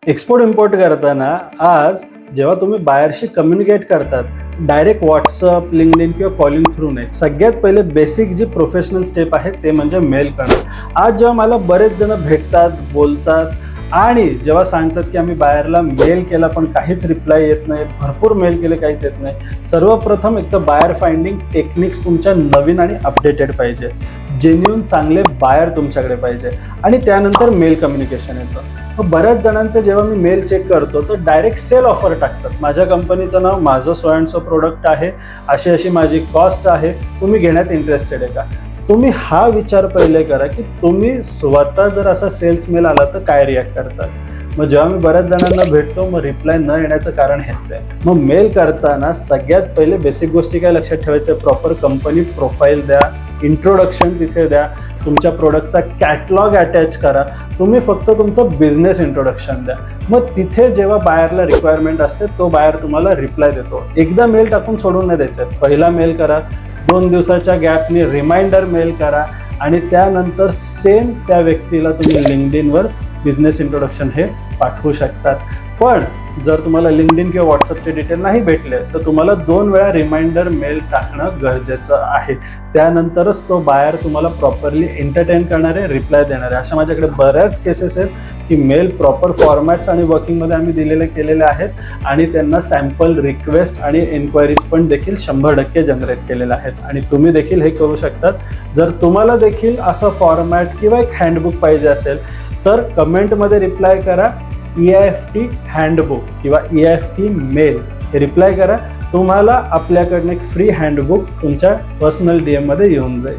Export import करताना आज जेव्हा तुम्ही बायरशी कम्युनिकेट करतात, डायरेक्ट व्हॉट्सअप, लिंक्डइन किंवा कॉलिंग थ्रू नाही, सगळ्यात पहिले बेसिक जी प्रोफेशनल स्टेप आहे ते म्हणजे मेल करणं. आज जेव्हा मला बरेच जण भेटतात, बोलतात आणि जेव्हा सांगतात की आम्ही बायरला मेल केला पण काहीच रिप्लाय येत नाही, भरपूर मेल केले काहीच येत नाही, सर्वप्रथम एक तर बायर फाइंडिंग टेक्निक्स तुमच्या नवीन आणि अपडेटेड पाहिजे. जेन्युइन चांगले बायर तुमच्याकडे पाहिजे आणि त्यानंतर मेल कम्युनिकेशन येतं. मग बऱ्याच जणांचं जेव्हा मी मेल चेक करतो तर डायरेक्ट सेल ऑफर टाकतात. माझ्या कंपनीचं नाव, माझं सो अँड सो प्रोडक्ट आहे, अशी अशी माझी कॉस्ट आहे, तुम्ही घेण्यात इंटरेस्टेड आहे का? तुम्ही हा विचार पहिले करा की तुम्ही स्वतः जर असा सेल्स मेल आला तर काय रिॲक्ट करतात. मग जेव्हा मी बऱ्याच जणांना भेटतो मग रिप्लाय न येण्याचं कारण हेच आहे. मग मेल करताना सगळ्यात पहिले बेसिक गोष्टी काय लक्षात ठेवायचं, प्रॉपर कंपनी प्रोफाईल द्या, इंट्रोडक्शन तिथे द्या, तुमच्या प्रोडक्टचा कॅटलॉग अटॅच करा, तुम्ही फक्त तुमचं बिझनेस इंट्रोडक्शन द्या. मग तिथे जेव्हा बायरला रिक्वायरमेंट असते तो बायर तुम्हाला रिप्लाय देतो. एकदा मेल टाकून सोडून नाही द्यायचं, पहिला मेल करा, 2 दिवसाच्या गॅपनी रिमाइंडर मेल करा आणि त्यानंतर सेम त्या व्यक्तीला तुम्ही लिंक्डइनवर बिझनेस इंट्रोडक्शन हे पाठवू शकतात. पण जर तुम्हाला लिंक्डइन किंवा व्हॉट्सअपचे डिटेल नाही भेटले तर तुम्हाला 2 वेळा रिमाइंडर मेल टाकणं गरजेचं आहे. त्यानंतरच तो बायर तुम्हाला प्रॉपरली एंटरटेन करणारे, रिप्लाय देणारे. अशा माझ्याकडे बऱ्याच केसेस आहेत की मेल प्रॉपर फॉर्मॅट्स आणि वर्किंगमध्ये आम्ही केलेले आहेत आणि त्यांना सॅम्पल रिक्वेस्ट आणि एन्क्वायरीज पण देखील 100% जनरेट केलेल्या आहेत आणि तुम्ही देखील हे करू शकतात. जर तुम्हाला देखील असं फॉर्मॅट किंवा एक हँडबुक पाहिजे असेल तर कमेंटमध्ये रिप्लाय करा EIFT हँडबुक किंवा EIFT मेल, हे रिप्लाय करा. तुम्हाला आपल्याकडनं एक फ्री हँडबुक तुमच्या पर्सनल DM मध्ये येऊन जाईल.